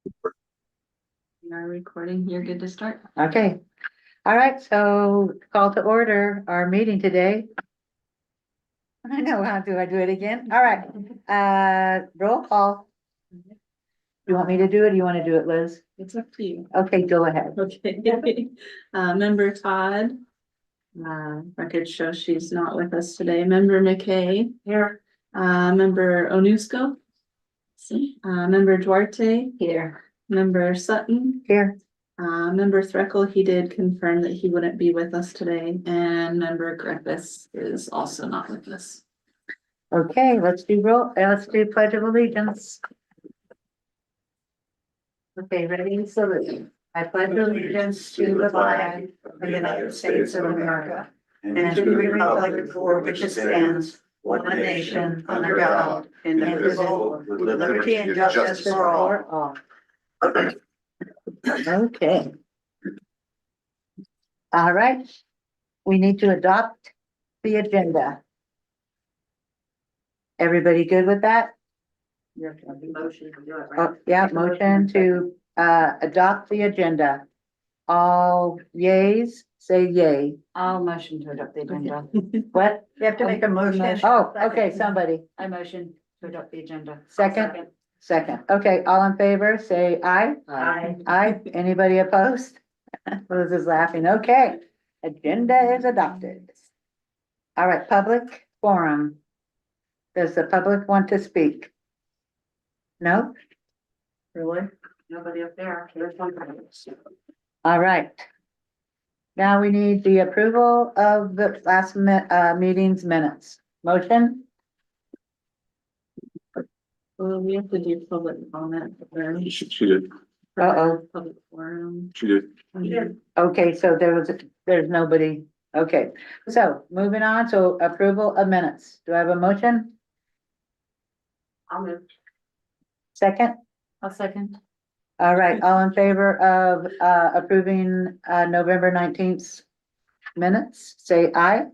We are recording. You're good to start. Okay, all right, so call to order our meeting today. I know, how do I do it again? All right, roll call. You want me to do it, or you want to do it, Liz? It's up to you. Okay, go ahead. Okay. Member Todd. Record shows she's not with us today. Member McKay. Here. Member Onusko. Member Duarte. Here. Member Sutton. Here. Member Threckle, he did confirm that he wouldn't be with us today, and member Griffiths is also not with us. Okay, let's do Pledge of Allegiance. Okay, ready, salute. I pledge allegiance to the flag of the United States of America and to the republic for which it stands, one nation, under God, indivisible, with liberty and justice for all. Okay. All right, we need to adopt the agenda. Everybody good with that? Motion to do it, Oh, yeah, motion to adopt the agenda. All yays, say yay. I'll motion to adopt the agenda. What? You have to make a motion. Oh, okay, somebody. I motion to adopt the agenda. Second? Second. Okay, all in favor, say aye. Aye. Aye. Anybody opposed? Liz is laughing. Okay, agenda is adopted. All right, public forum. Does the public want to speak? No? Really? Nobody up there. There's one. All right. Now we need the approval of the last meeting's minutes. Motion? Well, we have to do public comment. She did. Uh-oh. Public forum. She did. Okay, so there's nobody. Okay, so moving on to approval of minutes. Do I have a motion? I'll move. Second? I'll second. All right, all in favor of approving November 19th minutes, say aye.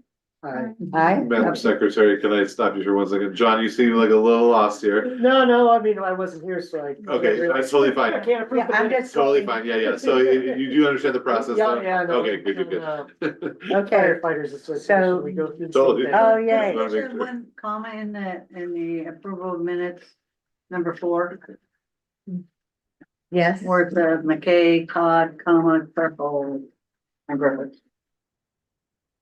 Aye. Madam Secretary, can I stop you for 1 second? John, you seem like a little lost here. No, I mean, I wasn't here, so I. Okay, that's totally I fine. can't approve. Yeah, the I'm minutes. just. Totally fine. Yeah. So you do understand the process? Yeah, though? yeah, no. Okay, good. Okay, Firefighters association, we go through. the same Totally. thing. oh, yay. Just wanna make Just sure. one comment in the approval of minutes, number 4, Yes, where it says McKay, Todd, purple, and Griffith.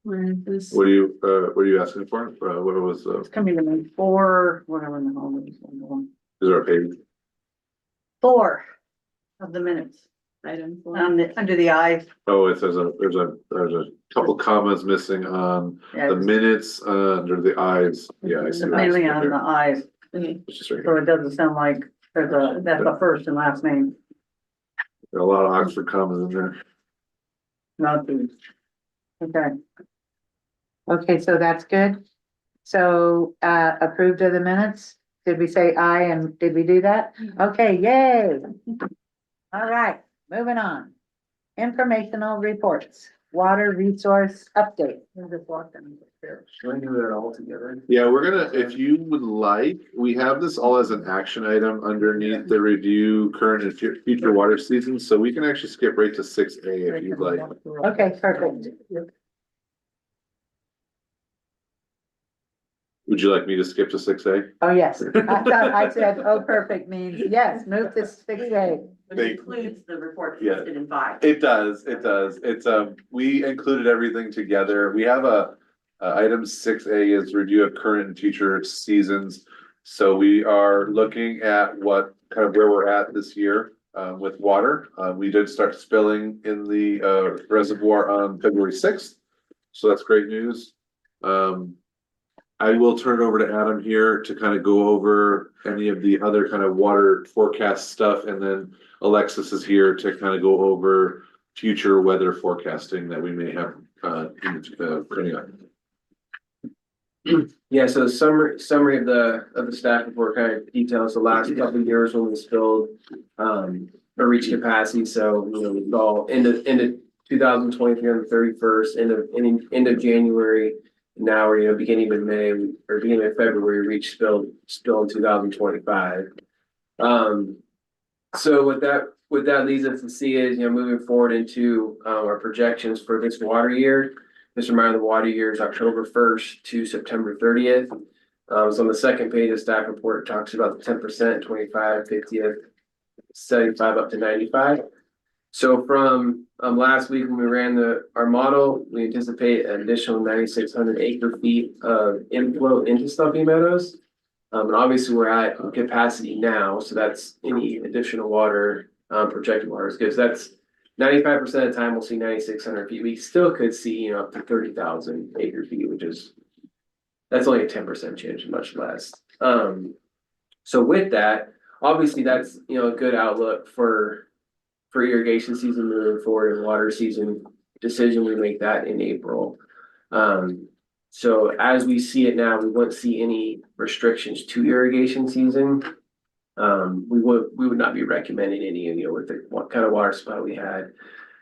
Where is this? What are you asking for? What was, It's coming to me 4, whatever in the home is. is there a page? 4 of the minutes, Item four. under the eyes. Oh, it says there's a couple commas missing on Yeah, the minutes, under the eyes. Yeah, I see. mainly on the eyes, Okay. It's just right so here. it doesn't sound like that's the first and last name, There are a lot of Oxford commas in there. not the. Okay, okay, so that's good. So approved of the minutes. Did we say aye and did we do that? Okay, yay. All right, moving on. Informational reports, water resource update. Should I do that all together? Yeah, we're gonna, if you would like, we have this all as an action item underneath the review current and future water seasons, so we can actually skip right to 6A if you'd like. Okay, perfect. Would you like me to skip to 6A? Oh, yes. I thought I said, oh, perfect means yes, move to 6A. It includes the report Yeah. listed in 5. It does. It's, we included everything together. We have item 6A is review of current and future seasons. So we are looking at what kind of where we're at this year, with water. We did start spilling in the, reservoir on February 6th. So that's great news. I will turn it over to Adam here to kind of go over any of the other kind of water forecast stuff, and then Alexis is here to kind of go over future weather forecasting that we may have coming up. Yeah, so summary of the staff report kind of details the last couple of years when we spilled or reached capacity. So we saw end of 2023 on the 31st, end of January. Now we're beginning of May or beginning of February reached spill in 2025. So what that leads us to see is, moving forward into, our projections for this water year. Just a reminder, the water year is October first to September 30th. So on the second page of staff report, it talks about the 10%, 25, 50th, 75 up to 95. So from, last week when we ran our model, we anticipate an additional 9,600 acre feet of inflow into Stumpy Meadows. And obviously we're at capacity now, so that's any additional water, projected water is good. So that's 95% of the time we'll see 9,600 feet. We still could see, up to 30,000 acre feet, which is, that's only a 10% change, much less. So with that, obviously that's, a good outlook for irrigation season moving forward, and water season decision, we make that in April. So as we see it now, we won't see any restrictions to irrigation season. We would not be recommending any, with what kind of water supply we had.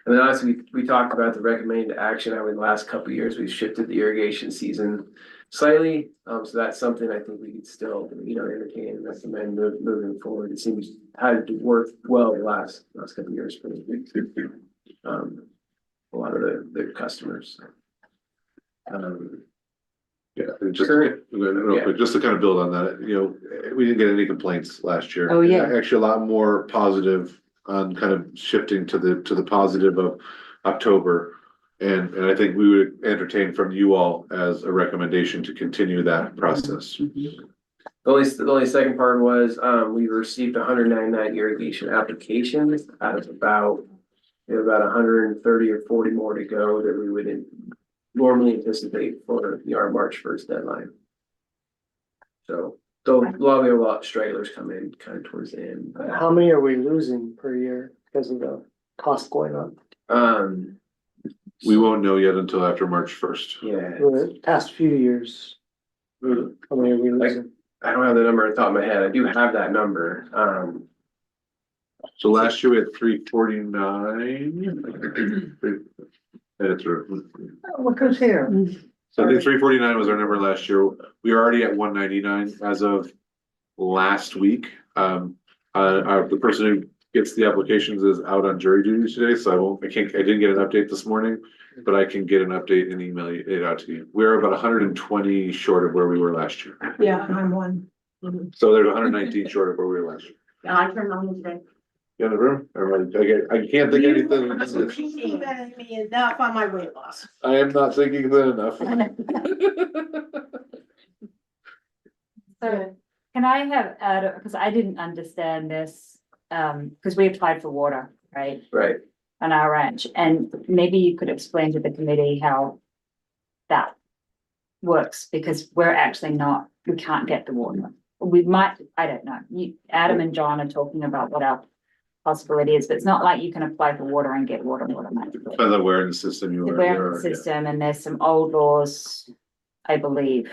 And then honestly, we talked about the recommended action, how in the last couple of years, we've shifted the irrigation season slightly. So that's something I think we could still, entertain and recommend moving forward. It seems had worked well the last couple of years for a lot of the customers. Yeah, just, Current- real quick, just to kind of build on that, we didn't get any complaints last year. Oh, yeah. Actually, a lot more positive on kind of shifting to the positive of October. And I think we would entertain from you all as a recommendation to continue that process. The only second part was, we received 199 irrigation applications out of about, we have about 130 or 40 more to go that we would normally anticipate for our March 1st deadline. So, though, a lot of stragglers come in kind of towards the end. How many are we losing per year because of the cost going up? We won't know yet until after March 1st. Yeah, The past few years, how many are we losing? I don't have the number on the top of my head. I do have that number. So last year we had 349. That's right. Look who's here. So I think 349 was our number last year. We are already at 199 as of last week. The person who gets the applications is out on jury duty today, so I didn't get an update this morning, but I can get an update and email it out to you. We're about 120 short of where we were last year. Yeah, I'm one. So there's 119 short of where we were last year. Yeah, I turned on today. You in the room? I can't think You anything. complimented me enough on my weight loss. I am not thinking that enough. So can I have, because I didn't understand this, because we applied for water, right, Right. on our ranch, and maybe you could explain to the committee how that works, because we're actually not, we can't get the water. We might, I don't know, Adam and John are talking about what our possibility is, but it's not like you can apply for water and get water automatically. Depends on where in the system you are. We're in the system, and there's some old laws, I believe. Is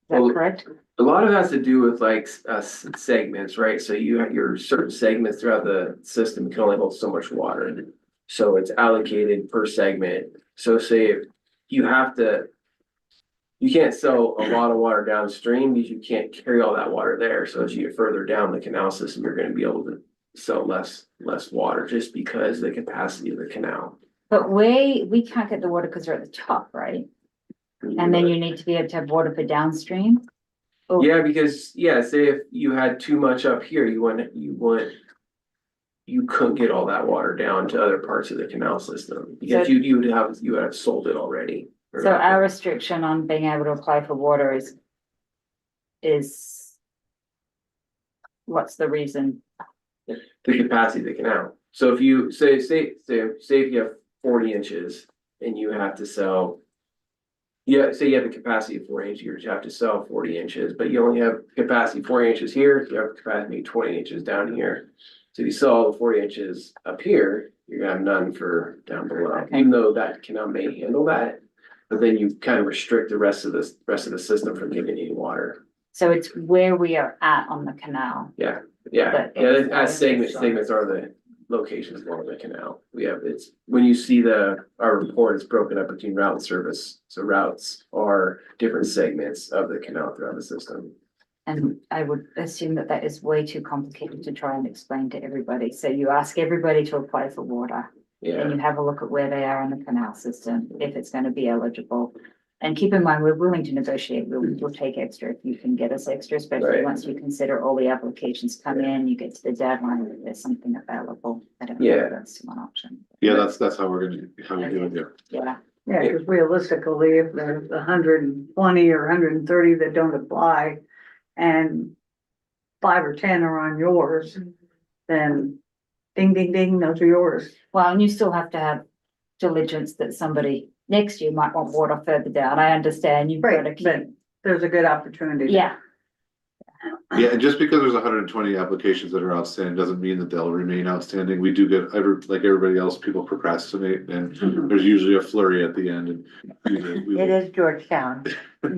that Well, correct? A lot of it has to do with like segments, right? So you have your certain segments throughout the system can only hold so much water. So it's allocated per segment. So say if you can't sell a lot of water downstream because you can't carry all that water there. So as you get further down the canal system, you're going to be able to sell less water just because the capacity of the canal. But we can't get the water because we're at the top, right? And then you need to be able to have water for downstream. Oh, Yeah, because, say if you had too much up here, you couldn't get all that water down to other parts of the canal system. Because So- you would have sold it already. So our restriction on being able to apply for water is what's the reason? The capacity of the canal. So if you say if you have 40 inches and you have to sell. Yeah, say you have a capacity of 4 inches, you have to sell 40 inches, but you only have capacity 4 inches here, you have capacity 20 inches down here. So if you sell all the 40 inches up here, you're gonna have none for down below, Okay. even though that canal may handle that. But then you kind of restrict the rest of the system from getting any water. So it's where we are at on the canal. Yeah, But it's- as segments are the locations along the canal. When you see our report, it's broken up between route and service. So routes are different segments of the canal throughout the system. And I would assume that that is way too complicated to try and explain to everybody. So you ask everybody to apply for water. And Yeah, you have a look at where they are in the canal system, if it's gonna be eligible. And keep in mind, we're willing to negotiate, we'll take extra if you can get us extra, especially Right. once you consider all the applications come in, you get to the deadline, if there's something available. I don't know Yeah. if that's one option. Yeah, that's how how we do it here. Yeah, Yeah, because realistically, if there's 120 or 130 that don't apply and 5 or 10 are on yours, then ding, ding, ding, those are yours. well, and you still have to have diligence that somebody next year might want water further down, I understand, you've got to Right, keep, but there's a good opportunity. yeah. Yeah, and just because there's 120 applications that are outstanding doesn't mean that they'll remain outstanding. We do get, like everybody else, people procrastinate and there's usually a flurry at the end and. we It will- is Georgetown.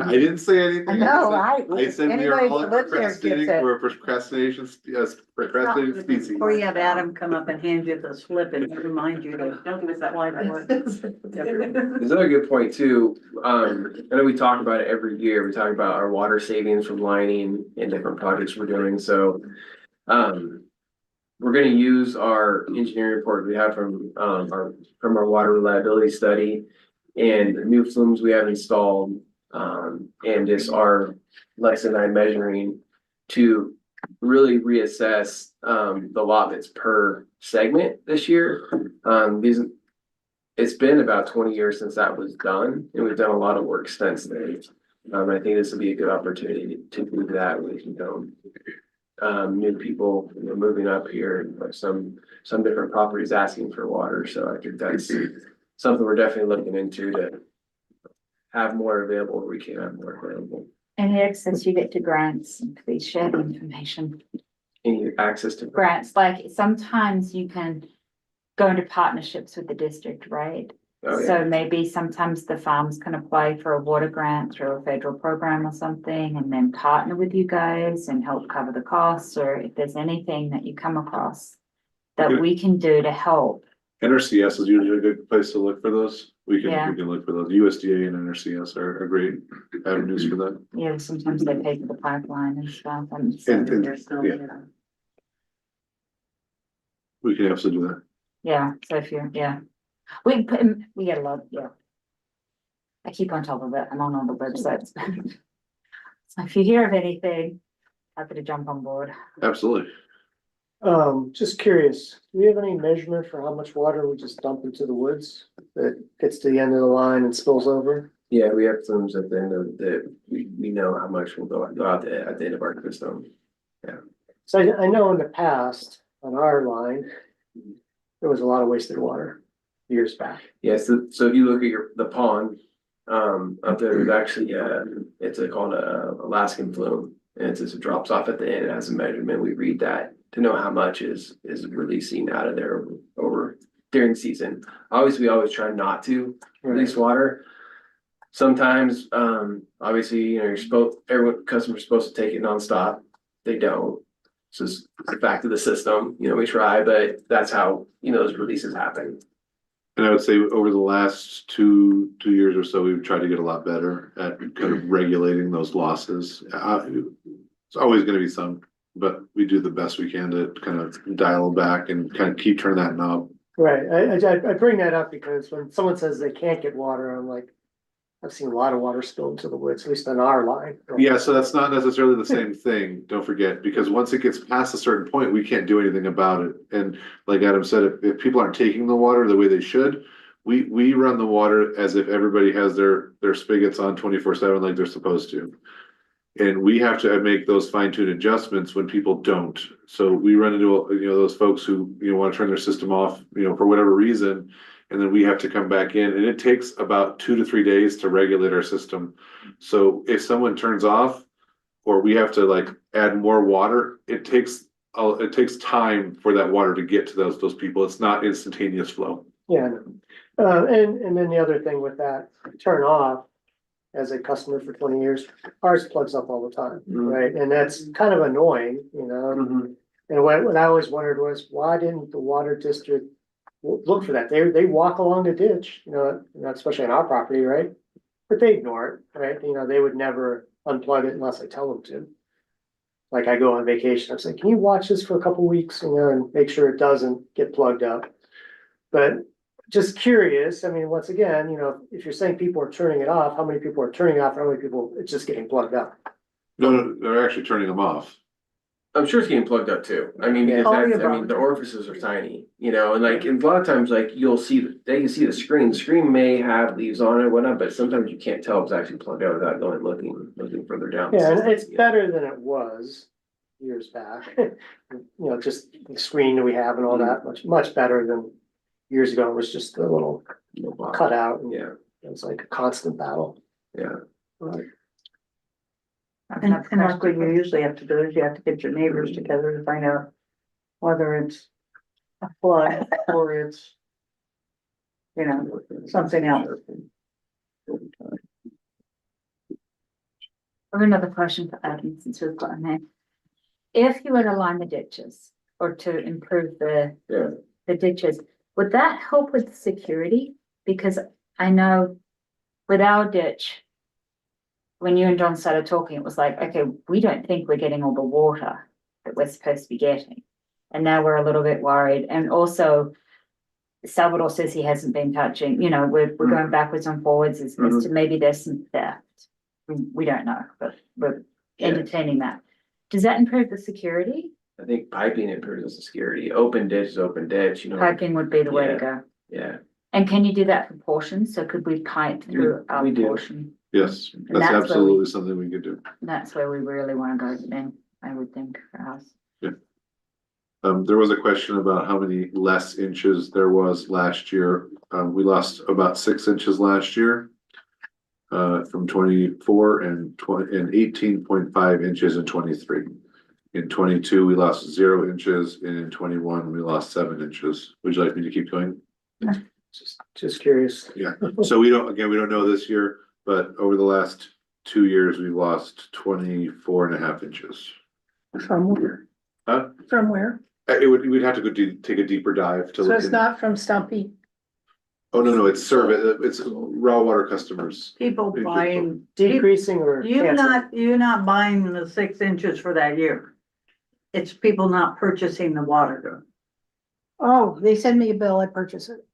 I didn't say anything. No, I said we are anybody all who lives there gets procrastinating, it. we're a procrastinating, yes, procrastinating species. Or you have Adam come up and hand you the slip and remind you to. Don't give us that Why one. would- there's another good point too. I know we talk about it every year. We talk about our water savings from lining and different projects we're doing, so. We're gonna use our engineering report we have from our water reliability study. And the new flumes we have installed, and just our Lex and I measuring to really reassess, the allotments per segment this year. It's been about 20 years since that was done, and we've done a lot of work since then. I think this will be a good opportunity to do that with, new people, moving up here, like some different properties asking for water, so I think that's something we're definitely looking into to have more available, where we can have more available. Any access you get to grants, please share the information. Any access to. Grants, like sometimes you can go into partnerships with the district, right? Oh, yeah. So maybe sometimes the farms can apply for a water grant through a federal program or something and then partner with you guys and help cover the costs, or if there's anything that you come across that we can do to help. NRCS is usually a good place to look for those. We Yeah. can look for those. USDA and NRCS are great avenues for that. Yeah, sometimes they pay for the pipeline and stuff and so, And There's still, yeah. We can absolutely do that. yeah, so if you're, yeah. We get a lot, yeah. I keep on top of it. I'm on all the websites. So if you hear of anything, happy to jump on board. Absolutely. Just curious, do we have any measurement for how much water we just dump into the woods that gets to the end of the line and spills over? Yeah, we have flumes at the end of the, we know how much will go out at the end of our system. So I know in the past, on our line, there was a lot of wasted water years back. Yeah, so if you look at the pond, up there, there's actually, it's called a Alaskan flume. And it just drops off at the end, it has a measurement, we read that to know how much is releasing out of there over during season. Obviously, we always try not to release water. Sometimes, obviously, customer's supposed to take it nonstop, they don't. It's just the fact of the system, we try, but that's how, those releases happen. And I would say over the last two years or so, we've tried to get a lot better at kind of regulating those losses. It's always gonna be some, but we do the best we can to kind of dial back and kind of keep turning that knob. Right, I bring that up because when someone says they can't get water, I'm like, I've seen a lot of water spilled into the woods, at least on our line. Yeah, so that's not necessarily the same thing, don't forget, because once it gets past a certain point, we can't do anything about it. And like Adam said, if people aren't taking the water the way they should, we run the water as if everybody has their spigots on 24/7 like they're supposed to. And we have to make those fine-tuned adjustments when people don't. So we run into, those folks who, want to turn their system off, for whatever reason. And then we have to come back in, and it takes about 2 to 3 days to regulate our system. So if someone turns off, or we have to add more water, it takes time for that water to get to those people. It's not instantaneous flow. Yeah, I know. And then the other thing with that, turn off, as a customer for 20 years, ours plugs up all the time, right? And that's kind of annoying, And what I always wondered was, why didn't the water district look for that? They walk along the ditch, especially on our property, right? But they ignore it, right? They would never unplug it unless I tell them to. like I go on vacation, I'm saying, can you watch this for a couple weeks, you know, and make sure it doesn't get plugged up? But just curious, I mean, once again, you know, if you're saying people are turning it off, how many people are turning off, how many people, it's just getting plugged up? No, they're actually turning them off. I'm sure it's getting plugged up too. I mean, because Yeah. that's, I mean, the orifices are tiny, you know, and like, and a lot of times, like, you'll see, they can see the screen may have leaves on it or whatnot, but sometimes you can't tell if it's actually plugged out without going looking further down. the Yeah, and system, it's you know. better than it was years back. You know, just the screen that we have and all that, much better than years ago. It was just a little No problem. cutout and Yeah, it was like a constant battle. yeah. Right. And like what you usually have to do is you have to get your neighbors together to find out whether it's a flood or it's, you know, something else. I have another question for Adam, since we've got him here. If you were to line the ditches or to improve Yeah. the ditches, would that help with security? Because I know with our ditch, when you and John started talking, it was like, okay, we don't think we're getting all the water that we're supposed to be getting. And now we're a little bit worried. And also Salvador says he hasn't been touching, you know, we're going backwards and forwards as to maybe there's some theft. We don't know, but we're Yeah. entertaining that. Does that improve the security? I think piping improves the security. Open ditch is open ditch, you know. Piping would be the way to Yeah. go. Yeah, And can you do that for portions? So could we pipe through our we do. portion? Yes, And that's that's where absolutely something we could do. That's where we really wanna go then, I would think for us. There was a question about how many less inches there was last year. We lost about 6 inches last year. From 24 and 18.5 inches in 23. In 22, we lost 0 inches, and in 21, we lost 7 inches. Would you like me to keep going? Just curious. Yeah, so we don't know this year, but over the last 2 years, we've lost 24.5 inches. From where? Huh? From where? We'd have to go take a deeper dive to So look it's in. not from Stumpy. Oh, no, it's service, it's raw water customers. People buying, Decreasing or canceling? you're not buying the 6 inches for that year. It's people not purchasing the water. Oh, they send me a bill, I purchase it.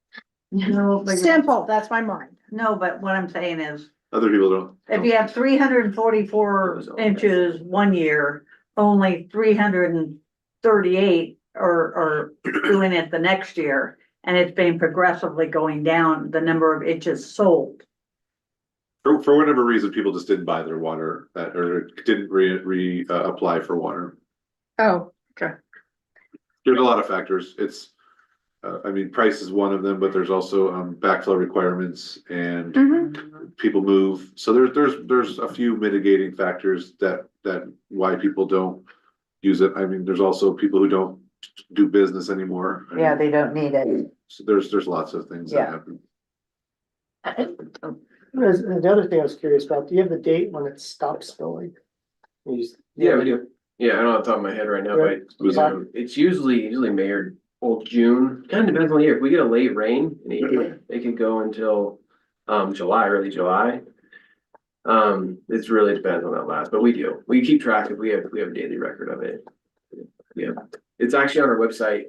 No, but Simple, that's my mind. no, but what I'm saying is, Other people don't. if you have 344 inches one year, only 338 are doing it the next year. And it's been progressively going down, the number of inches sold. For whatever reason, people just didn't buy their water or didn't apply for water. Oh, There's a lot of factors. It's, I mean, price is one of them, but there's also, backflow requirements and people move. So there's a few mitigating factors that why people don't use it. I mean, there's also people who don't do business anymore. I Yeah, mean, they don't need it. so there's lots of things that Yeah. happen. The other thing I was curious about, do you have the date when it stops spilling? Yeah, we do. Yeah, I don't have the top of my head right now, Yeah. but it's usually May or June. Kind of depends on the year. If we get a late rain in April, it could go until July, early July. It really depends on that last, but we keep track of, we have a daily record of it. Yeah, it's actually on our website.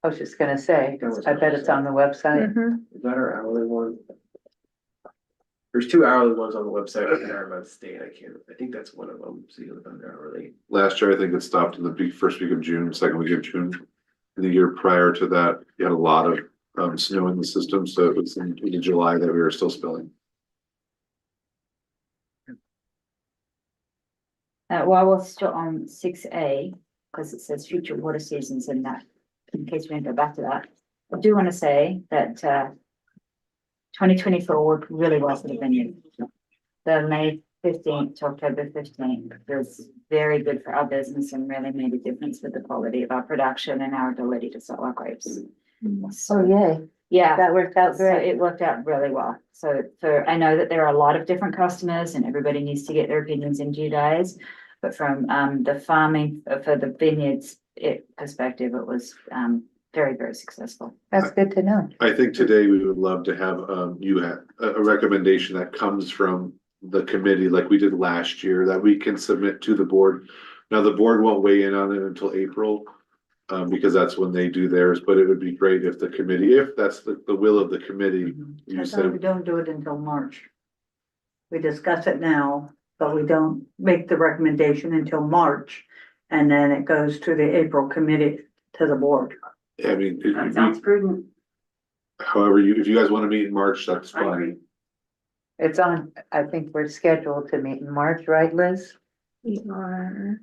I was just gonna say, I bet it's on the website. Is that our hourly one? There's 2 hourly ones on the website. I can't remember the state. I think that's one of them. So you look on hourly. Last year, I think it stopped in the first week of June, second week of June. And the year prior to that, you had a lot of snow in the system, so it was in July that we were still spilling. While we're still on 6A, because it says future water seasons in that, in case we don't go back to that. I do want to say that 2024 worked really well for the vineyard. The May 15th to October 15th was very good for our business and really made a difference with the quality of our production and our ability to sell our grapes. Oh, yay, Yeah. that worked out So great. it worked out really well. So I know that there are a lot of different customers and everybody needs to get their opinions in due days. But from the farming for the vineyards perspective, it was very, very successful. That's good to know. I think today we would love to have you have a recommendation that comes from the committee like we did last year that we can submit to the board Now, the board won't weigh in on it until April, because that's when they do theirs, but it would be great if the committee, if that's the will of the committee, you I thought we said, don't do it until March. We discuss it now, but we don't make the recommendation until March. And then it goes to the April committee to the board. I mean, That sounds prudent. however, if you guys wanna meet in March, that's I agree. fine. It's on, I think we're scheduled to meet in March, right, Liz? We are,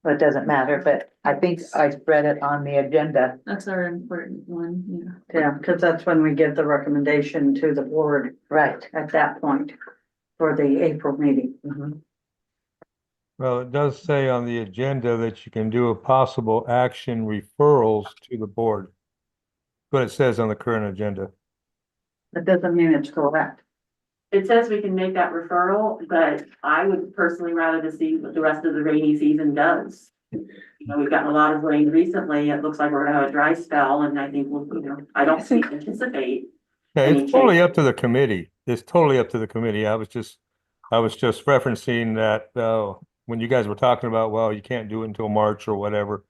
Well, it doesn't matter, but I think I read it on the agenda. that's our important one, yeah. Yeah, because that's when we give the recommendation to the board Right. at that point for the April meeting. Mhm. Well, it does say on the agenda that you can do a possible action referrals to the board. But it says on the current agenda. That doesn't mean it's correct. It says we can make that referral, but I would personally rather to see what the rest of the rainy season does. You know, we've gotten a lot of rain recently. It looks like we're gonna have a dry spell and I think we'll, I don't anticipate. Yeah, Any it's totally change? up to the committee. It's totally up to the committee. I was just referencing that, when you guys were talking about, well, you can't do it until March or whatever.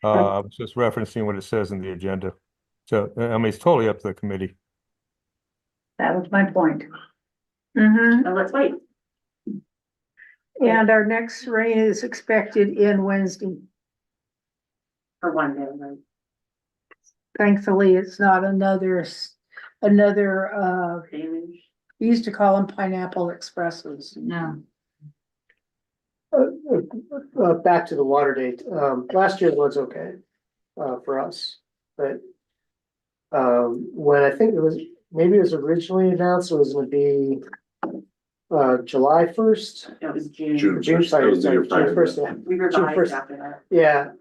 I was just referencing what it says in the agenda. So, I mean, it's totally up to the committee. That was my point. Mm-hmm. So let's wait. And our next rain is expected in Wednesday. For one day, right? Thankfully, it's not another, Damage. we used to call them pineapple expresses. No. Back to the water date, last year was okay, for us, but. When I think maybe it was originally announced, it was gonna be, July 1st. It was June. June. June, That was the year sorry, June prior. 1st, yeah. We June revised 1st. after that. Yeah,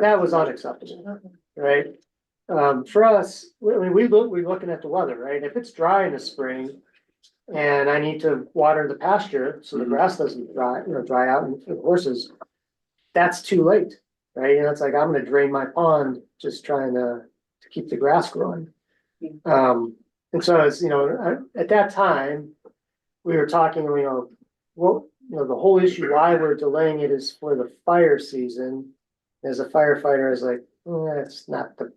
that was unacceptable, right? For us, I mean, we're looking at the weather, right? If it's dry in the spring. And I need to water the pasture, so the grass doesn't dry out and for the horses. That's too late, right? It's like, I'm gonna drain my pond, just trying to keep the grass growing. And so it's, at that time, we were talking, well, the whole issue why we're delaying it is for the fire season. As a firefighter, is like, it's not the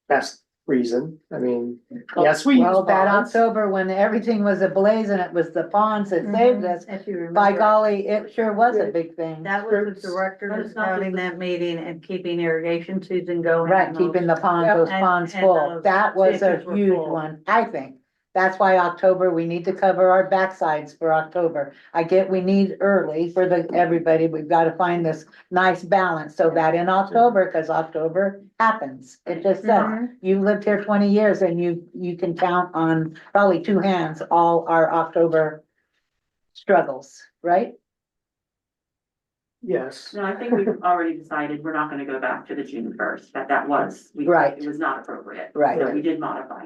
best reason. I mean, yes, we use Well, that ponds. October when everything was ablaze and it was the ponds that saved us, If you remember. by golly, it sure was a big thing. That was the But directors it's not having just that meeting and keeping irrigation season going. Right, and keeping those- the ponds, Yep. those And- ponds and full. those That was a ditches were huge full. one, I think. That's why October, we need to cover our backsides for October. I get we need early for everybody. We've got to find this nice balance so that in October, because October happens. It just does. You lived here 20 years and you can count on probably two hands all our October struggles, right? Yes. No, I think we've already decided we're not gonna go back to the June 1st, that was, Right. it was not appropriate. Right. So we did modify.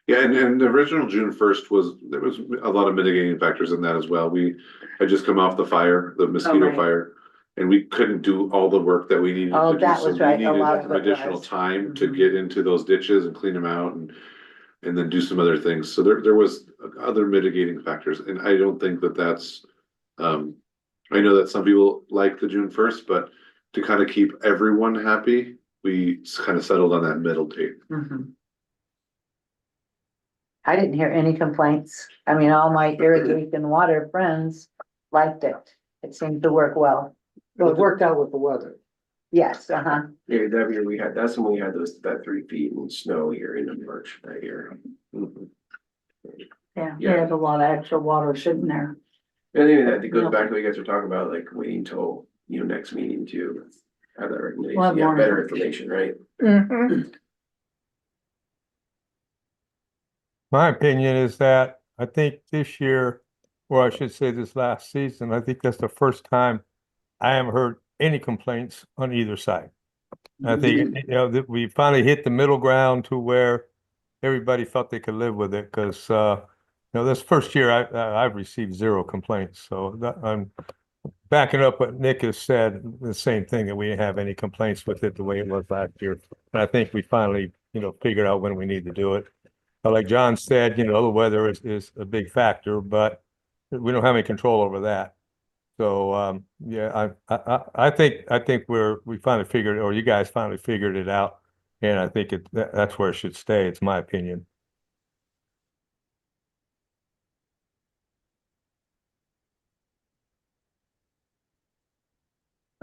Yeah, and the original June 1st there was a lot of mitigating factors in that as well. We had just come off the fire, the mosquito right. fire. And we couldn't do all the work that we needed Oh, to do, that so was we right. A needed lot of some it additional was. time to Mhm. get into those ditches and clean them out and then do some other things. So there was other mitigating factors, and I don't think that's, I know that some people like the June 1st, but to kind of keep everyone happy, we kind of settled on that middle date. Mhm. I didn't hear any complaints. I mean, all my irrigation water friends liked it. It seemed to work well. Well, it worked out with the weather. Yes, Yeah, that year that's when we had that 3 feet in snow here in March that year. Yeah, Yeah. we had a lot of extra water sitting there. And then that goes back to what you guys were talking about, like waiting till, next meeting to have that recommendation, Well, yeah, more better information. information, right? My opinion is that I think this year, or I should say this last season, I think that's the first time I haven't heard any complaints on either side. I think, that we finally hit the middle ground to where everybody felt they could live with it, because, this first year I've received zero complaints. So I'm backing up what Nick has said, the same thing, that we didn't have any complaints with it the way it was last year. And I think we finally, figured out when we need to do it. Like John said, the weather is a big factor, but we don't have any control over that. So, yeah, I think we finally figured, or you guys finally figured it out. And I think that's where it should stay. It's my opinion.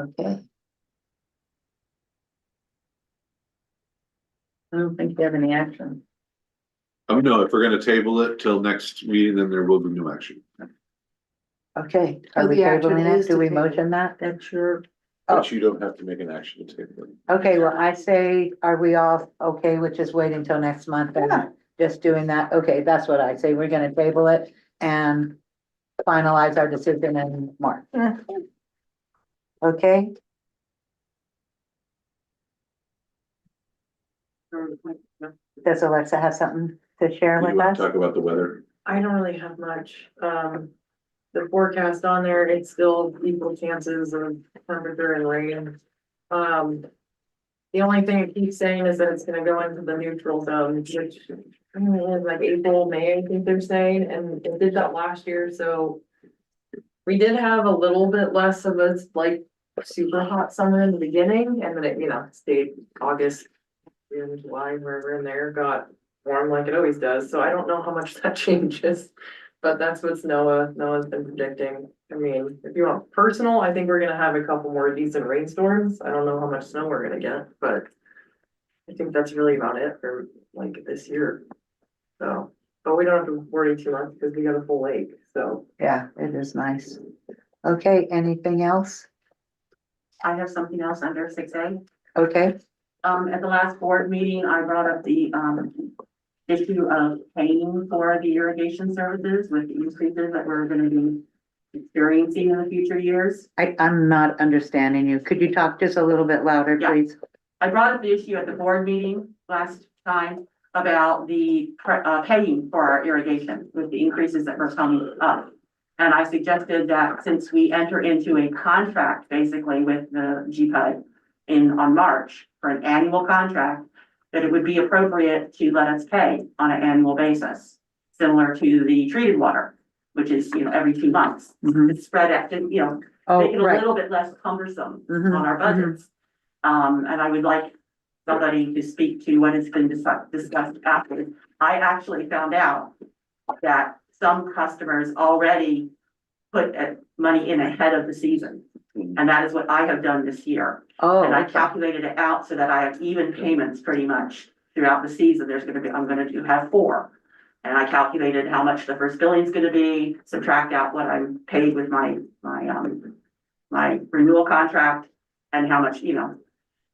Okay. I don't think you have any action. No, if we're gonna table it till next meeting, then there will be no action. Okay, Oh, are we the action tabling is it? Do to we table. motion that? That's your, But you don't have to make an action to table it. Okay, well, I say, are we all okay with just waiting till next month Yeah. and just doing that? Okay, that's what I say. We're gonna table it and finalize our decision in March. Okay? Does Alexa have something to share You with wanna us? talk about the weather? I don't really have much. The forecast on there, it's still equal chances of temperature and rain. The only thing it keeps saying is that it's gonna go into the neutral zone, which I mean, is like April, May, I think they're saying, and it did that last year, so. We did have a little bit less of a like super hot summer in the beginning, and then it, stayed August. June, July, wherever in there got warm like it always does, so I don't know how much that changes. But that's what's Noah's been predicting. I mean, if you want personal, I think we're gonna have a couple more decent rainstorms. I don't know how much snow we're gonna get, but. I think that's really about it for like this year. So, but we don't have to worry too much because we got a full lake, so. Yeah, it is nice. Okay, anything else? I have something else under 6A. Okay, At the last board meeting, I brought up the, issue of paying for the irrigation services with the increases that we're gonna be experiencing in the future years. I'm not understanding you. Could you talk just a little bit louder, Yeah. please? I brought up the issue at the board meeting last time about the, paying for our irrigation with the increases that were coming up. And I suggested that since we enter into a contract basically with the GPUD on March for an annual contract, that it would be appropriate to let us pay on an annual basis, similar to the treated water, which is, every 2 months. Mhm. It's spread out, to, Oh, make it a right. little bit less cumbersome Mhm, on our budgets. And I would like somebody to speak to what has been discussed after. I actually found out that some customers already put money in ahead of the season. And that is what I have done this year. Oh, And I okay. calculated it out so that I have even payments pretty much throughout the season. I'm gonna have 4. And I calculated how much the first billing is gonna be, subtract out what I'm paid with my renewal contract and how much,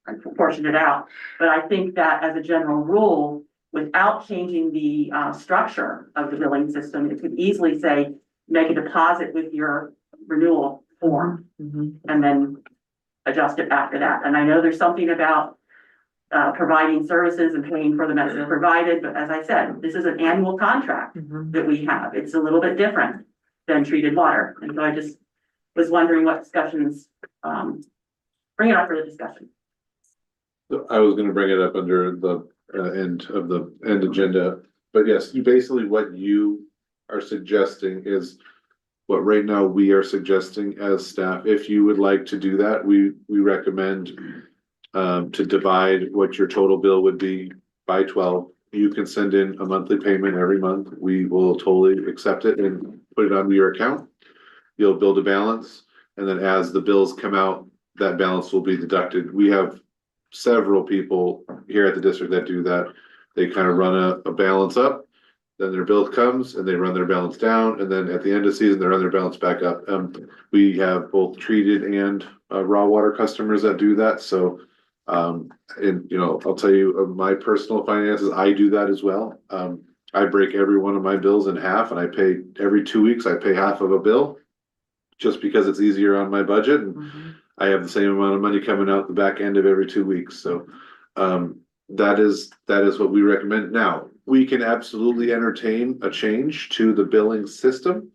I proportioned it out. But I think that as a general rule, without changing the structure of the billing system, it could easily say, make a deposit with your renewal form Mhm. and then adjust it after that. And I know there's something about providing services and paying for the medicine provided, but as I said, this is an annual contract Mhm. that we have. It's a little bit different than treated water. And so I just was wondering what discussions, bring it up for the discussion. So I was gonna bring it up under the end agenda, but yes, what you are suggesting is. What right now we are suggesting as staff, if you would like to do that, we recommend. To divide what your total bill would be by 12. You can send in a monthly payment every month. We will totally accept it and put it onto your account. You'll build a balance, and then as the bills come out, that balance will be deducted. We have several people here at the district that do that. They kind of run a balance up, then their bill comes and they run their balance down, and then at the end of the season, they run their balance back up. We have both treated and raw water customers that do that, so. And I'll tell you, my personal finances, I do that as well. I break every one of my bills in half and I pay every 2 weeks, I pay half of a bill. Just because it's easier on my budget and Mhm. I have the same amount of money coming out the back end of every 2 weeks, so. That is what we recommend. Now, we can absolutely entertain a change to the billing system.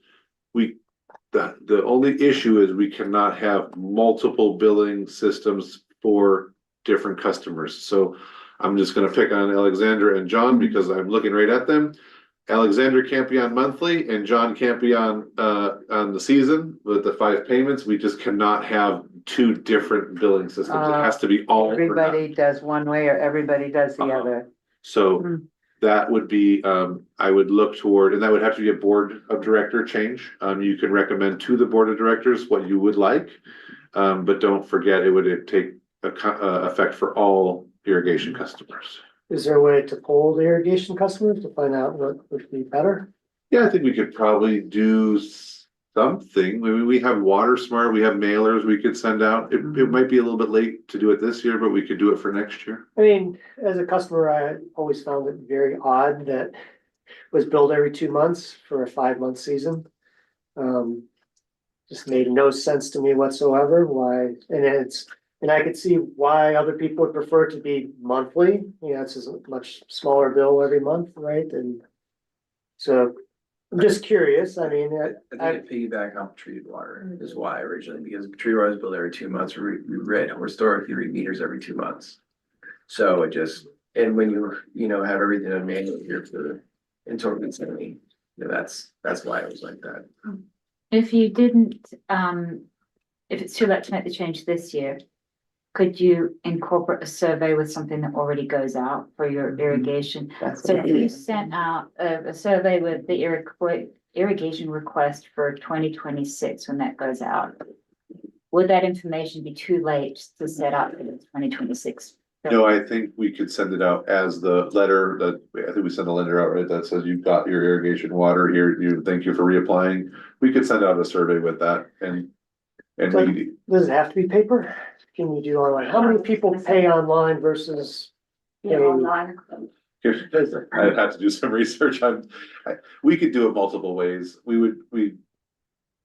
The only issue is we cannot have multiple billing systems for different customers. So I'm just gonna pick on Alexandra and John because I'm looking right at them. Alexander can't be on monthly and John can't be on the season with the 5 payments. We just cannot have 2 different billing systems. It has to be all. or none. Everybody does one way or everybody does the Uh-huh. other. So that would be, I would look toward, and that would have to be a board of director change. You can recommend to the board of directors what you would like. But don't forget, it would take effect for all irrigation customers. Is there a way to poll the irrigation customers to find out what would be better? Yeah, I think we could probably do something. I mean, we have Water Smart, we have mailers we could send out. It might be a little bit late to do it this year, but we could do it for next year. I mean, as a customer, I always found it very odd that it was billed every 2 months for a 5-month season. Just made no sense to me whatsoever, why, and I could see why other people would prefer to be monthly, it's just a much smaller bill every month, right? And so, I'm just curious, I mean, I think it piggyback off treated water is why originally, because treated water is billed every 2 months, we read historically read meters every 2 months. So it just, and when you have everything on manual here for in total vicinity, that's why it was like that. If you didn't, if it's too late to make the change this year, could you incorporate a survey with something that already goes out for your irrigation? So if you sent out a survey with the irrigation request for 2026, when that goes out, would that information be too late to set up for the 2026? No, I think we could send it out as the letter that, I think we send a letter out, right, that says you've got your irrigation water here, thank you for reapplying. We could send out a survey with that and we, does it have to be paper? Can you do online? How many people pay online versus? Yeah, online. I'd have to do some research on, we could do it multiple ways. I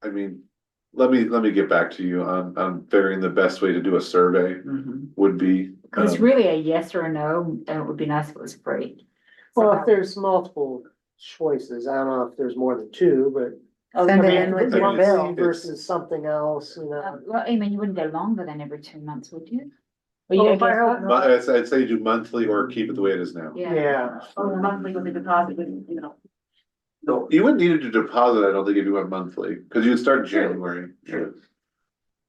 mean, let me get back to you on figuring the best way to do a survey would be. Because it's really a yes or a no, and it would be nice if it was free. Well, if there's multiple choices, I don't know if there's more than 2, but. Send I it mean, in with I your mean, bill. versus something else, Well, I mean, you wouldn't go longer than every 2 months, would you? Oh, Well, if I hope not. I'd say do monthly or keep it the way it is now. Yeah. Or monthly with the deposit, No, you wouldn't need to deposit, I don't think, if you went monthly, because you'd start in January.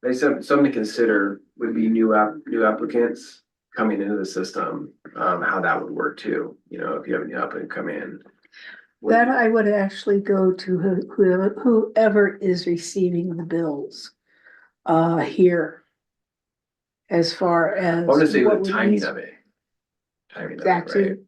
They said something to consider would be new applicants coming into the system, how that would work too, if you have a new applicant come in. That I would actually go to whoever is receiving the bills, here. As far as. I want to say what the we timing need- of it. That Right? too.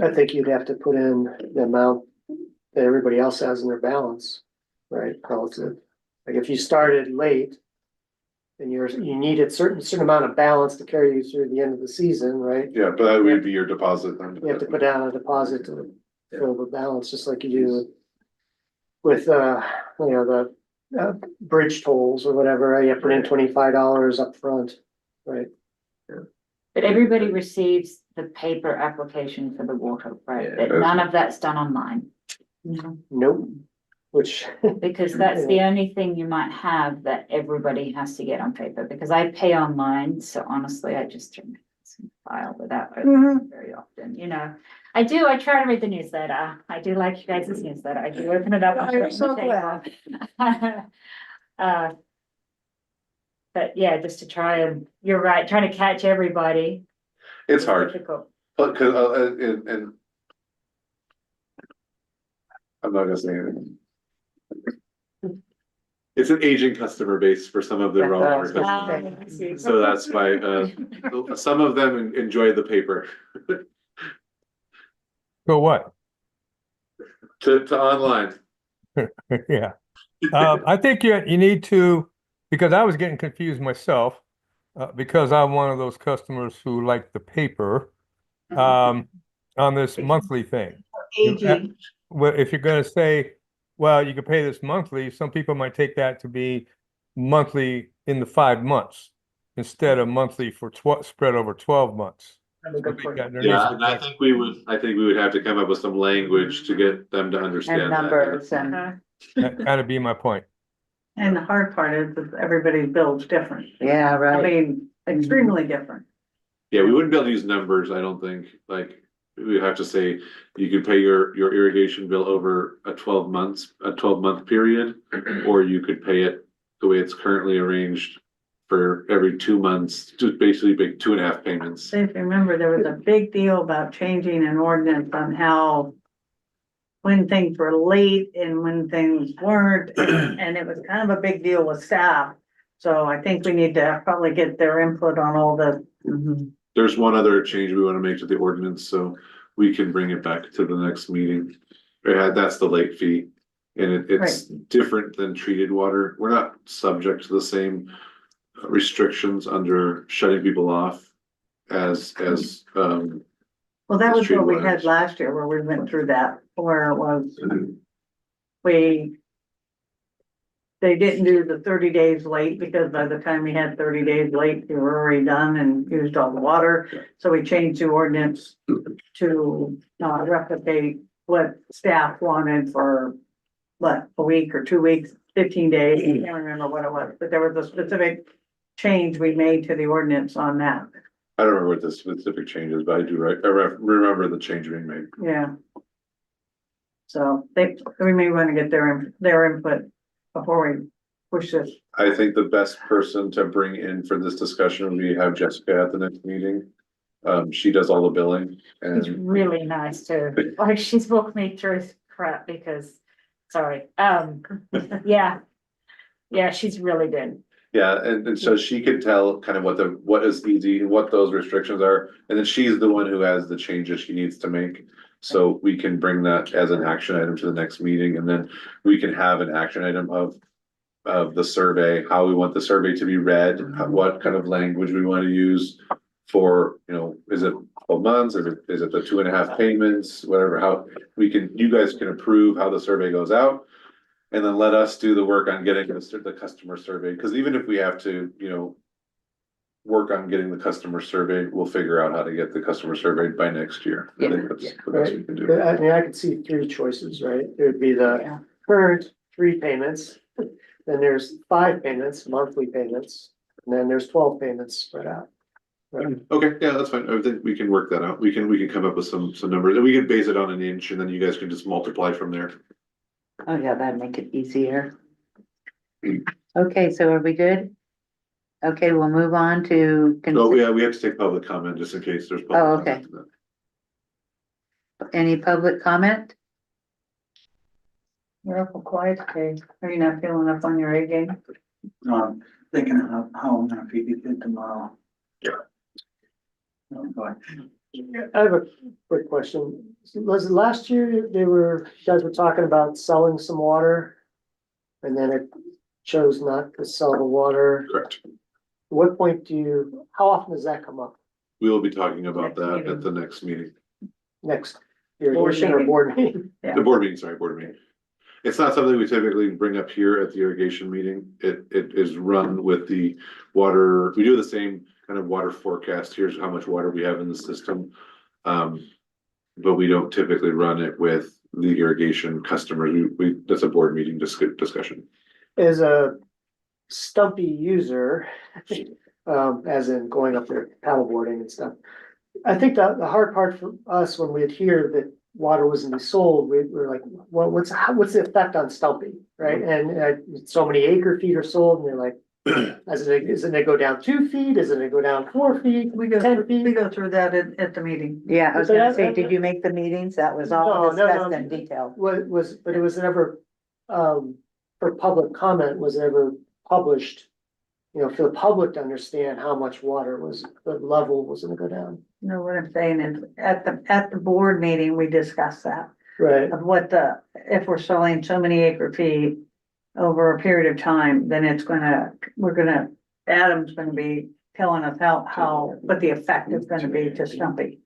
I think you'd have to put in the amount that everybody else has in their balance, right, relative. Like if you started late. And you needed certain amount of balance to carry you through the end of the season, right? Yeah, but that would be your deposit then. You have to put down a deposit to fill the balance, just like you do. With the bridge tolls or whatever, you have to put in $25 up front, right? But everybody receives the paper application for the water, right? Yeah, But none of that's done online. Nope, which. Because that's the only thing you might have that everybody has to get on paper, because I pay online, so honestly, I just turn some file without opening it very often, I try to read the newsletter, I do like you guys' newsletter, I do open it up. I'm so glad. But yeah, just to try and, you're right, trying to catch everybody. It's hard, Difficult. but, and I'm not gonna say anything. It's an aging customer base for some of the That's so that's why, some of them enjoy the paper So what? to online. Yeah. I think you need to, because I was getting confused myself, because I'm one of those customers who like the paper, on this monthly thing. Well, if you're gonna say, well, you can pay this monthly, some people might take that to be monthly in the 5 months instead of monthly for spread over 12 months. Yeah, and I think we would have to come up with some language to get them to understand And that. numbers and. That kind of be my point. And the hard part is that everybody's bill's different. Yeah, I right. mean, extremely different. Yeah, we wouldn't be able to use numbers, I don't think, like, we have to say, you could pay your irrigation bill over a 12-month period, or you could pay it the way it's currently arranged for every 2 months, just basically big 2.5 payments. If you remember, there was a big deal about changing an ordinance on how when things were late and when things weren't, and it was kind of a big deal with staff. So I think we need to probably get their input on all the, There's one other change we wanna make to the ordinance, so we can bring it back to the next meeting. That's the late fee, and it's different than treated water. We're not subject to the same restrictions under shutting people off as, well, that was what we had last year where we went through that, where it was, they didn't do the 30 days late because by the time we had 30 days late, we were already done and used all the water. So we changed the ordinance to replicate what staff wanted for a week or 2 weeks, 15 days. I can't remember what it was, but there was a specific change we made to the ordinance on that. I don't remember what the specific changes, but I do, remember the change being made. Yeah. So we may want to get their input before we push this. I think the best person to bring in for this discussion would be have Jessica at the next meeting. She does all the billing It's and really nice to, like, she's walked me through crap because, sorry, yeah. Yeah, she's really good. yeah, and so she could tell kind of what is easy and what those restrictions are. And then she's the one who has the changes she needs to make. So we can bring that as an action item to the next meeting, and then we can have an action item of the survey, how we want the survey to be read, what kind of language we want to use for, is it 12 months, is it the 2.5 payments, whatever, how you guys can approve how the survey goes out. And then let us do the work on getting the customer survey, because even if we have to, work on getting the customer surveyed, we'll figure out how to get the customer surveyed by next year. I think that's the best we can do. I mean, I could see 3 choices, right? It would be the current 3 payments, then there's 5 payments, monthly payments, and then there's 12 payments spread out. Right. Okay, yeah, that's fine. I think we can work that out. We can come up with some numbers, and we can base it on an inch, and then you guys can just multiply from there. Oh, yeah, that'd make it easier. Okay, so are we good? Okay, we'll move on to. Oh, yeah, we have to take public comment just in case there's. public Oh, okay. comment. Any public comment? You're awful quiet today. Are you not feeling up on your A game? Thinking of how I'm gonna feed the kid tomorrow. Yeah. Oh, boy. I have a quick question. Was it last year you guys were talking about selling some water? And then it chose not to sell the water. Correct. What point how often does that come up? We will be talking about Next that meeting. at the next meeting. Next irrigation or board meeting? Yeah. The board meeting. It's not something we typically bring up here at the irrigation meeting. It is run with the water. We do the same kind of water forecast. Here's how much water we have in the system. But we don't typically run it with the irrigation customers. That's a board meeting discussion. As a stumpy user, as in going up there paddleboarding and stuff. I think the hard part for us when we'd hear that water wasn't be sold, we were like, well, what's the effect on stumping, right? And so many acre feet are sold, and they're like, is it gonna go down 2 feet? Is it gonna go down 4 feet? We go 10 feet? through that at the meeting. Yeah, I was So gonna that- say, that- did you make the meetings? That was all No, discussed no. in detail. But it was never, for public comment, was ever published, for the public to understand how much water the level was gonna go down. No, what I'm saying is, at the board meeting, we discussed that, Right. of if we're selling so many acre feet over a period of time, then Adam's gonna be telling us what the effect is gonna be to stumpy.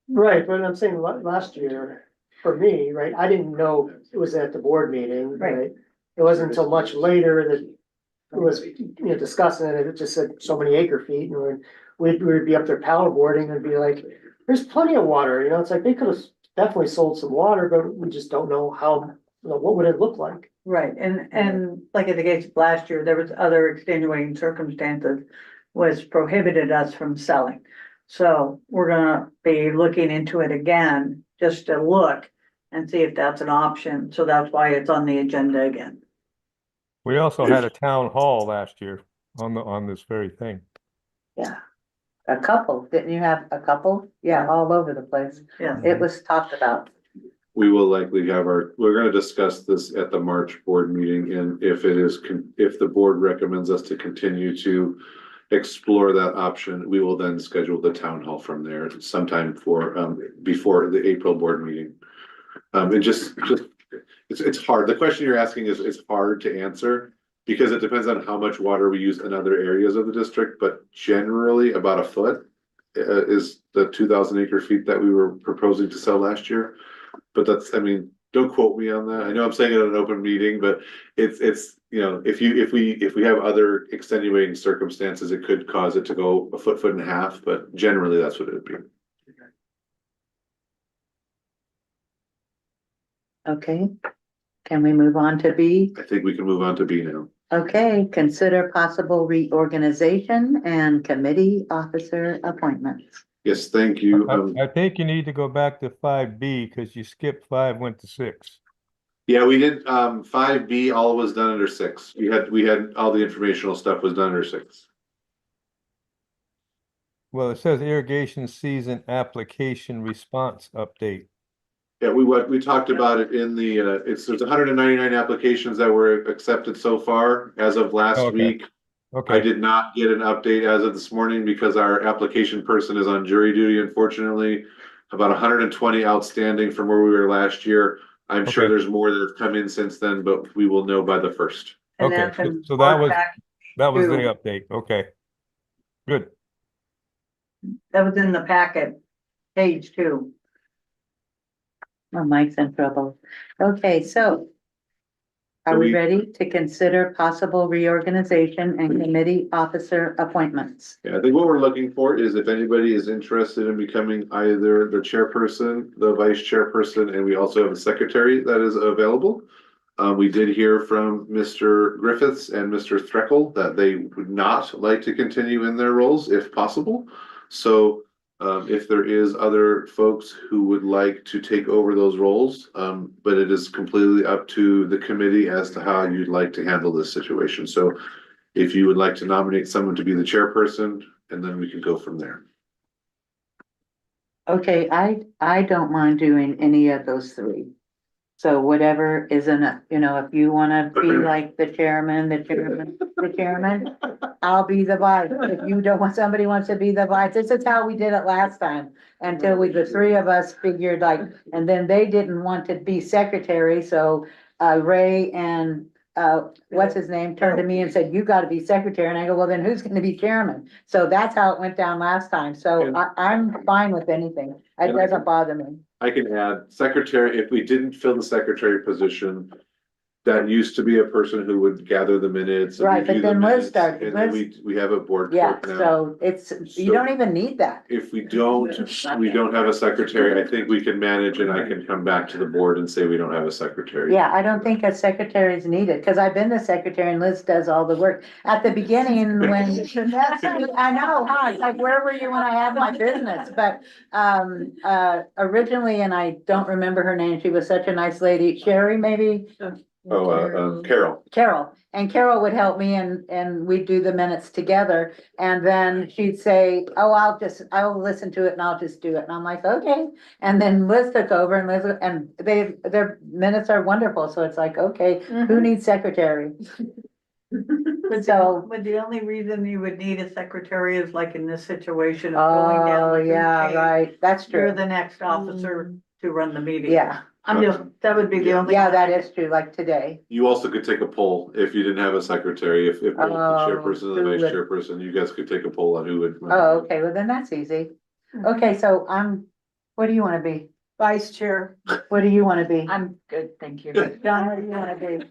Right, but I'm saying last year, for me, right, I didn't know it was at the board meeting, Right. right? It wasn't until much later that it was, discussing it, it just said so many acre feet, and we'd be up there paddleboarding and be like, there's plenty of water, it's like they could have definitely sold some water, but we just don't know how, what would it look like? Right, and like in the case of last year, there was other extenuating circumstances was prohibited us from selling. So we're gonna be looking into it again, just to look and see if that's an option. So that's why it's on the agenda again. We also had a town hall last year on this very thing. Yeah. A couple, didn't you have a couple? Yeah, all over the place. Yeah. It was talked about. We will likely have we're gonna discuss this at the March board meeting, and if if the board recommends us to continue to explore that option, we will then schedule the town hall from there sometime before the April board meeting. It's hard. The question you're asking is hard to answer because it depends on how much water we use in other areas of the district, but generally about a foot is the 2,000 acre feet that we were proposing to sell last year. But that's, I mean, don't quote me on that. I know I'm saying it in an open meeting, but it's, you know, if we have other extenuating circumstances, it could cause it to go a foot and a half, but generally that's what it would be. Okay, can we move on to B? I think we can move on to B now. Okay, consider possible reorganization and committee officer appointments. Yes, thank you. I think you need to go back to 5B because you skipped 5, went to 6. Yeah, we did, 5B, all was done under 6. We had all the informational stuff was done under 6. Well, it says irrigation season application response update. Yeah, we talked about it in the, there's 199 applications that were accepted so far as of last Okay. week. I Okay, did not get an update as of this morning because our application person is on jury duty, unfortunately. About 120 outstanding from where we were last year. I'm sure Okay. there's more that have come in since then, but we will know by the 1st. And okay, that's in so that board was, pack that was the two. update, okay. Good. That was in the packet, page 2. Oh, Mike's in trouble. Okay, so are we ready to consider possible reorganization and committee officer appointments? Yeah, I think what we're looking for is if anybody is interested in becoming either the chairperson, the vice chairperson, and we also have a secretary that is available. We did hear from Mr. Griffiths and Mr. Threckle that they would not like to continue in their roles if possible. So if there is other folks who would like to take over those roles, but it is completely up to the committee as to how you'd like to handle this situation. So if you would like to nominate someone to be the chairperson, and then we can go from there. Okay, I don't mind doing any of those three. So whatever is in it, you know, if you wanna be like the chairman, I'll be the vice. If you don't want, somebody wants to be the vice, this is how we did it last time. Until the three of us figured like, and then they didn't want to be secretary, so Ray and what's his name turned to me and said, you gotta be secretary, and I go, well, then who's gonna be chairman? So that's how it went down last time, so I'm fine with anything, it doesn't bother me. I can add secretary, if we didn't fill the secretary position, that used to be a person who would gather the minutes. And Right, but review the then Liz minutes, started, and then Liz- we have a board Yeah, clerk now. so it's, you don't even need that. If we don't have a secretary, I think we can manage and I can come back to the board and say we don't have a secretary. Yeah, I don't think a secretary is needed, because I've been the secretary and Liz does all the work. At the beginning, when, I know, huh, it's like, where were you when I had my business? But, originally, and I don't remember her name, she was such a nice lady, Sherry, maybe? Carol. Carol, and Carol would help me and we'd do the minutes together. And then she'd say, oh, I'll listen to it and I'll just do it. And I'm like, okay. And then Liz took over and their minutes are wonderful. So it's like, okay, who needs secretary? So, But the only reason you would need a secretary is like in this situation of going down oh, the food yeah, chain. right. That's You're true. the next officer to run the meeting. Yeah, I'm just, that would be the only. yeah, that is true, like today. You also could take a poll if you didn't have a secretary, if both the Oh, chairperson and the who vice would- chairperson, you guys could take a poll on who would. Oh, okay, well then that's easy. Okay, so what do you wanna be? Vice chair. What do you wanna be? I'm good, thank you. John, what do you wanna be?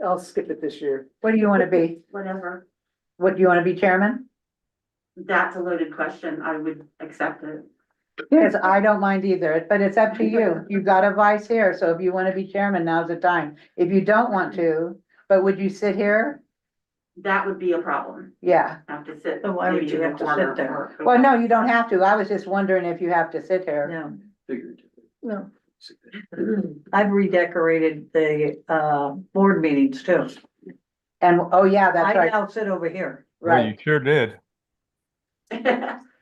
I'll skip it this year. What do you wanna be? Whatever. What, do you wanna be chairman? That's a loaded question. I would accept it. Cause I don't mind either, but it's up to you. You've got a vice here, so if you wanna be chairman, now's the time. If you don't want to, but would you sit here? that would be a problem, Yeah. have to sit. So why would maybe you in a have to corner sit there? or- Well, no, you don't have to. I was just wondering if you have to sit here. No, Figuratively. No, I've redecorated the, board meetings too. And, oh, yeah, that's I right, now sit over here. Well, you right. sure did.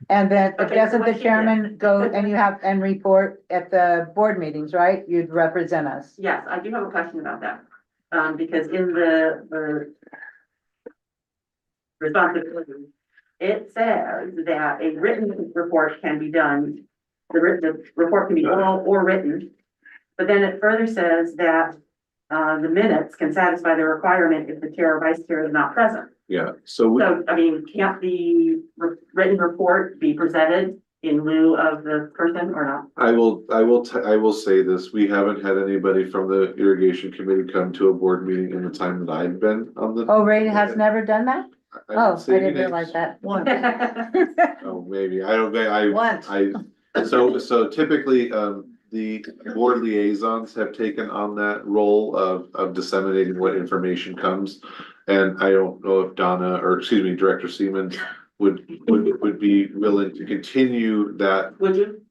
And then, Okay, so doesn't what the she did. chairman go and you have, and report at the board meetings, right? You'd represent us. Yes, I do have a question about that, because in the responsibility, it says that a written report can be done, the report can be oral or written. But then it further says that, the minutes can satisfy the requirement if the chair or vice chair is not present. Yeah, so we, So, I mean, can't the written report be presented in lieu of the person or not? I will say this, we haven't had anybody from the irrigation committee come to a board meeting in the time that I've been on the. Oh, Ray has never done that? Oh, I say any didn't realize names. that. Once, Oh, maybe, I don't, I, once. so typically, the board liaisons have taken on that role of disseminating what information comes. And I don't know if Donna, or excuse me, Director Seaman would be willing to continue that. Would you?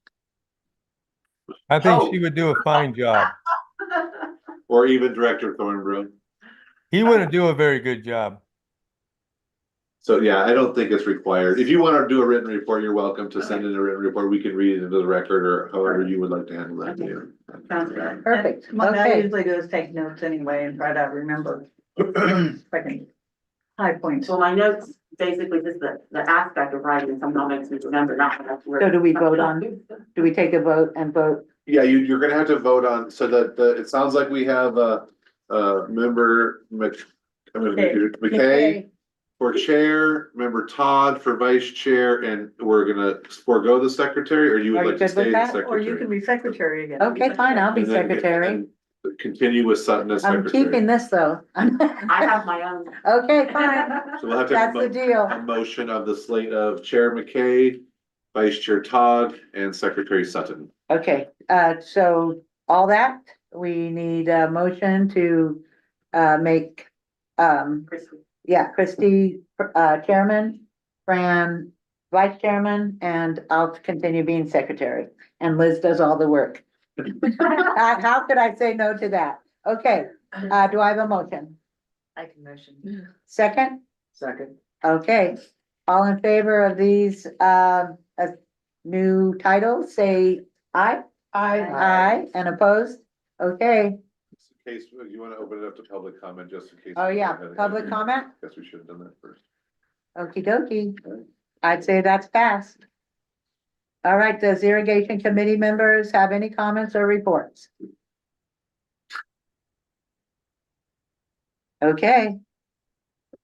I think Oh. she would do a fine job. Or even Director Thornbrook. He wouldn't do a very good job. So, yeah, I don't think it's required. If you want to do a written report, you're welcome to send in a written report. We can read it into the record or however you would like to handle that. Okay. Yeah. Sounds good. Perfect, What I okay. usually do is take notes anyway and try to remember. If I can. High points. So my notes, basically just the aspect of writing somehow makes me remember not what So do we vote on, do we take a vote and vote? Yeah, you're gonna have to vote on, so that it sounds like we have member McKay for chair, member Todd for vice chair, and we're gonna forego the secretary, or you Are would you like to good with stay the that? Or you secretary? can be secretary again. Okay, fine, I'll be And then- secretary. and continue with Sutton as I'm secretary. keeping this though. I have my own. Okay, fine, So we'll have to have that's the a deal. motion of the slate of Chair McKay, Vice Chair Todd, and Secretary Sutton. Okay, so all that, we need a motion to make, Christie, chairman, Fran, vice chairman, and I'll continue being secretary. And Liz does all the work. How could I say no to that? Okay, do I have a motion? I can motion. Second? Second. Okay, all in favor of these, new titles, say aye? Aye, and opposed? Okay, In case, you wanna open it up to public comment, just in case. oh yeah, public comment? Guess we should have done that first. Okey dokey. I'd say that's passed. All right, does irrigation committee members have any comments or reports? Okay.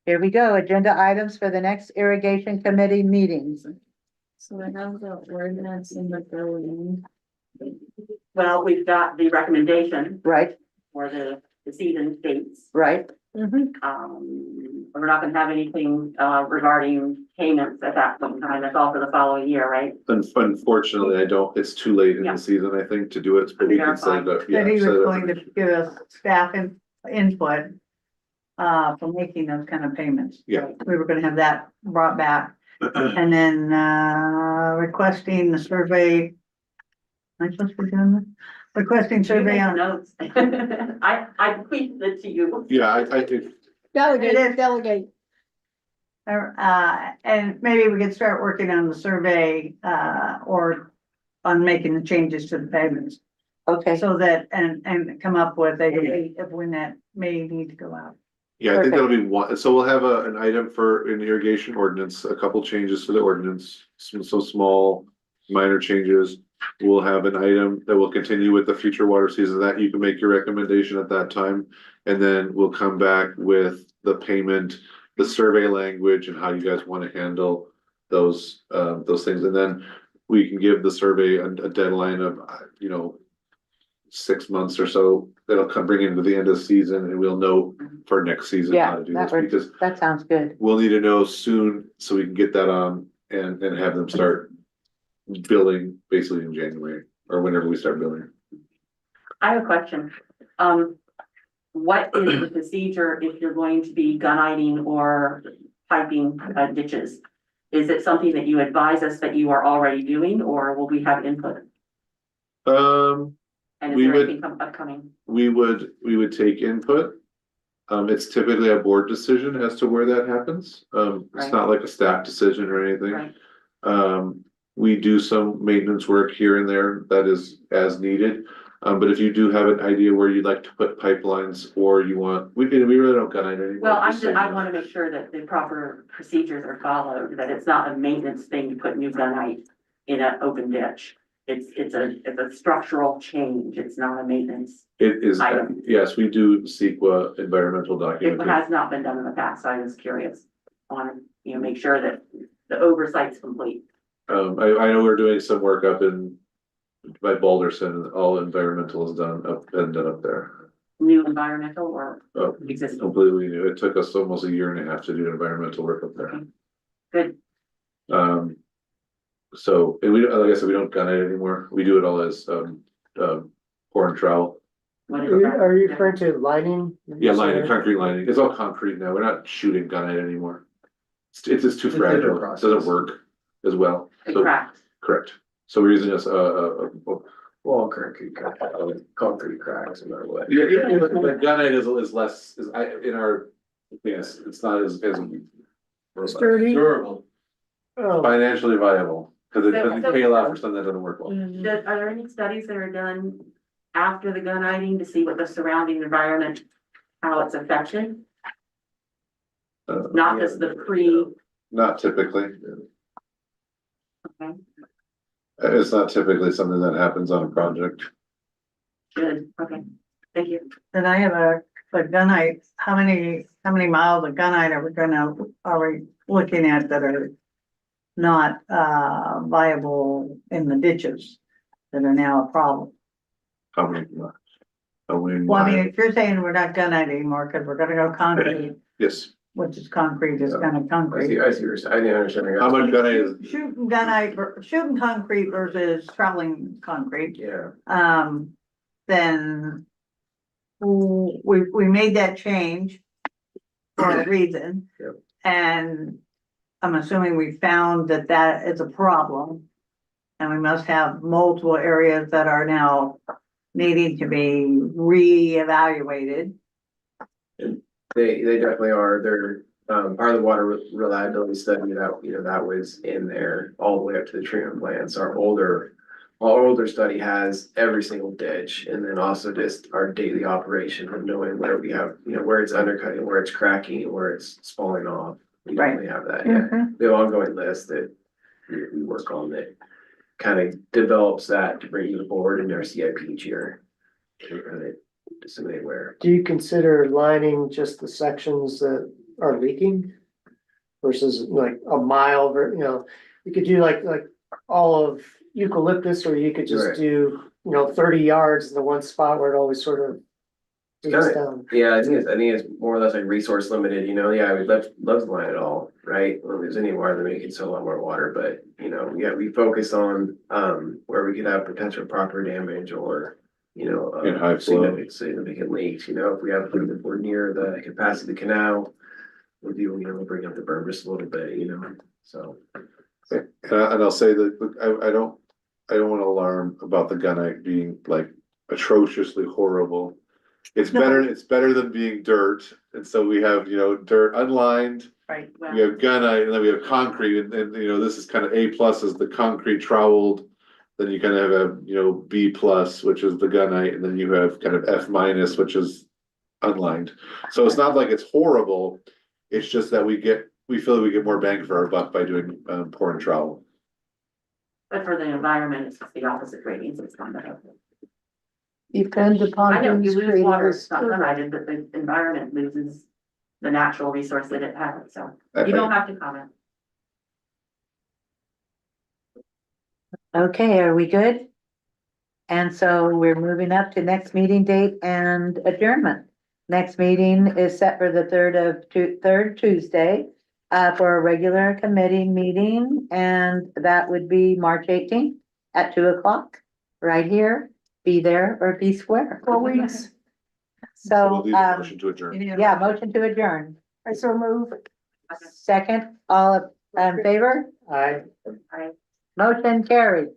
Here we go, agenda items for the next irrigation committee meetings. So I have the ordinance in the building. Well, we've got the recommendation Right, for the season dates. right, We're not gonna have anything, regarding payments at that point in time. That's all for the following year, right? Unfortunately, it's too late in Yeah. the season, I think, to do it, but we can set it up. Said he was set it up. going to give us staff input. For making those kind of payments. Yeah. We were gonna have that brought back. And then, requesting the survey. Am I supposed to be doing this? Requesting You survey make on, notes. I tweeted it to you. Yeah, I think, It delegate, is. delegate. and maybe we could start working on the survey, or on making the changes to the payments. okay, So that, and come up with a date of when that may need to go out. yeah, I think that'll be one, so we'll have an item for an irrigation ordinance, a couple changes to the ordinance, some small, minor changes. We'll have an item that will continue with the future water season, that you can make your recommendation at that time. And then we'll come back with the payment, the survey language, and how you guys wanna handle those things. And then we can give the survey a deadline of, 6 months or so. That'll bring into the end of the season, and we'll know for next season how yeah, to do that this, works, because that sounds good. we'll need to know soon, so we can get that on and have them start billing basically in January, or whenever we start billing. I have a question. what is the procedure if you're going to be gunniting or piping ditches? Is it something that you advise us that you are already doing, or will we have input? And is We there would- anything upcoming? we would take input. It's typically a board decision as to where that happens. It's Right. not like a staff decision or anything. Right, We do some maintenance work here and there that is as needed. But if you do have an idea where you'd like to put pipelines or you want, we really don't gun it anymore. well, just so you I know. wanna make sure that the proper procedures are followed, that it's not a maintenance thing to put new gunite in an open ditch. It's a structural change, it's not a maintenance. It is, item. yes, we do CEQA environmental It documentation. has not been done in the past, so I was curious on, make sure that the oversight's complete. I know we're doing some work up by Boulderson, all environmental is done up there. New environmental or Oh, existing? completely new. It took us almost a year and a half to do environmental work up there. Good, So, and we don't, like I said, we don't gun it anymore. We do it all as, pour and trowel. what Are is you that? are you referring to lining? Yeah, lining, concrete lining. It's all concrete now. We're not shooting gunite anymore. It's just too It's a different fragile. It doesn't process. work as well. It So, cracked. correct. So we're using Well, concrete cracks, no matter what. yeah, but gunite is less, in our, yes, it's not as Sturdy? Durable. Oh, financially viable. Cause it doesn't So- pay a lot for something that doesn't work well. Are there any studies that are done after the gunniting to see what the surrounding environment, how it's affected? Not just the pre, Not typically. okay, It's not typically something that happens on a project. good, okay, thank you. Then I have a gunite, how many miles of gunite are we looking at that are not, viable in the ditches that are now a problem? How many? How many? Well, I mean, if you're saying we're not gunite anymore, cause we're gonna go concrete, Yes. which is concrete is kind of I see, concrete. I see, what you're saying. I didn't understand. How much gunite is, Shooting concrete versus traveling concrete, Yeah, then we made that change for a reason. Yep. And I'm assuming we found that that is a problem. And we must have multiple areas that are now needing to be reevaluated. they definitely are. They're, part of the water reliability study that, that was in there all the way up to the treatment plants. Our older study has every single ditch, and then also just our daily operation of knowing where we have, where it's undercutting, where it's cracking, where it's falling off. We Right. definitely have that, yeah. Mhm. The ongoing list that we work on that kind of develops that to bring to the board in our CIP each year. To kind of disseminate where. do you consider lining just the sections that are leaking? Versus like a mile, you could do like all of eucalyptus, or you could just Right. do, 30 yards in the one spot where it always sort of leaks down. Yeah, I think it's more or less like resource limited, yeah, we'd love to line it all, right? When there's any water, then we can sell a lot more water, but, yeah, we focus on, where we could have potential property damage or, In high flow. significant leaks, if we have, if we're near the capacity of the canal, we'll bring up the berm just a little bit, so. and I'll say that, look, I don't want to alarm about the gunite being like atrociously horrible. It's better than being dirt, and so we have, dirt unlined, Right, we well, have gunite, and then we have concrete, and this is kind of A plus is the concrete troweled. Then you kind of have a, B plus, which is the gunite, and then you have kind of F minus, which is unlined. So it's not like it's horrible, it's just that we feel that we get more bang for our buck by doing, pour and trowel. but for the environment, it's just the opposite ratings, it's not that. Depends upon I know you who's lose creating water, the it's not survey. gunnited, but the environment loses the natural resource that it has, so you don't have to comment. Okay, are we good? And so we're moving up to next meeting date and adjournment. Next meeting is set for the third Tuesday, for a regular committee meeting, and that would be March 18th at 2 o'clock, right here. Be there or be square. 4 weeks. So we'll So, leave a motion to adjourn. yeah, motion to adjourn. I so move. Second, all in favor? I. Motion carried.